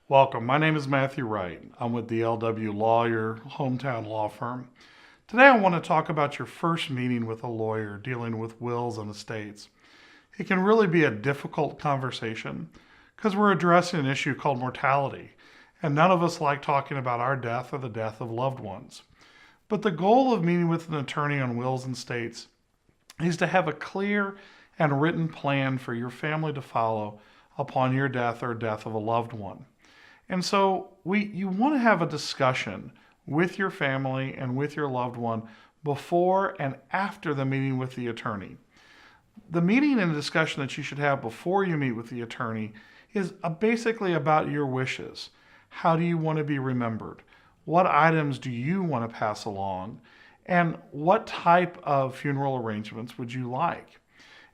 Welcome. My name is Matthew Wright. I'm with DLW Law, your hometown law firm. Today I want to talk about your first meeting with a lawyer dealing with wills and estates. It can really be a difficult conversation because we're addressing an issue called mortality, and none of us like talking about our death or the death of loved ones. But the goal of meeting with an attorney on wills and estates is to have a clear and written plan for your family to follow upon your death or death of a loved one. And so you want to have a discussion with your family and with your loved one before and after the meeting with the attorney. The meeting and discussion that you should have before you meet with the attorney is basically about your wishes. How do you want to be remembered? What items do you want to pass along? And what type of funeral arrangements would you like?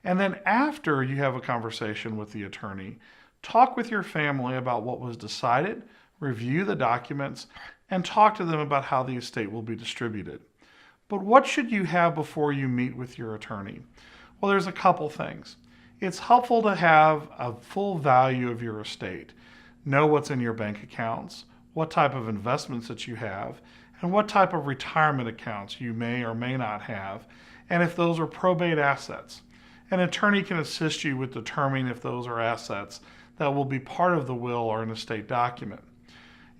And then after you have a conversation with the attorney, talk with your family about what was decided, review the documents, and talk to them about how the estate will be distributed. But what should you have before you meet with your attorney? Well, there's a couple things. It's helpful to have a full value of your estate. Know what's in your bank accounts, what type of investments that you have, and what type of retirement accounts you may or may not have, and if those are probate assets. An attorney can assist you with determining if those are assets that will be part of the will or an estate document.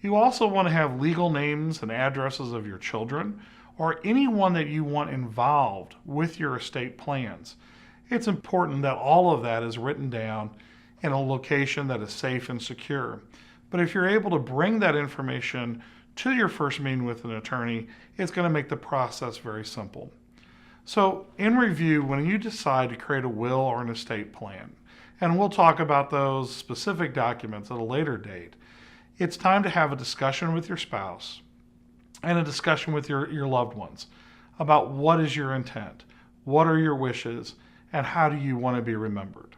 You also want to have legal names and addresses of your children or anyone that you want involved with your estate plans. It's important that all of that is written down in a location that is safe and secure. But if you're able to bring that information to your first meeting with an attorney, it's going to make the process very simple. So in review, when you decide to create a will or an estate plan, and we'll talk about those specific documents at a later date, it's time to have a discussion with your spouse and a discussion with your loved ones about what is your intent, what are your wishes, and how do you want to be remembered.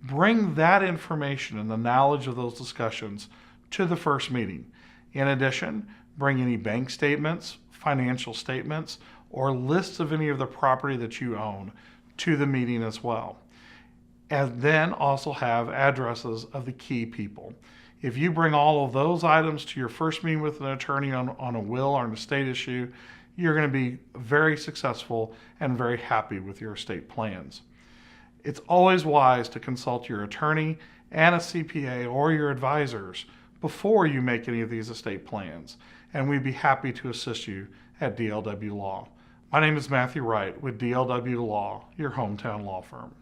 Bring that information and the knowledge of those discussions to the first meeting. In addition, bring any bank statements, financial statements, or lists of any of the property that you own to the meeting as well. And then also have addresses of the key people. If you bring all of those items to your first meeting with an attorney on a will or an estate issue, you're going to be very successful and very happy with your estate plans. It's always wise to consult your attorney and a CPA or your advisors before you make any of these estate plans, and we'd be happy to assist you at DLW Law. My name is Matthew Wright with DLW Law, your hometown law firm.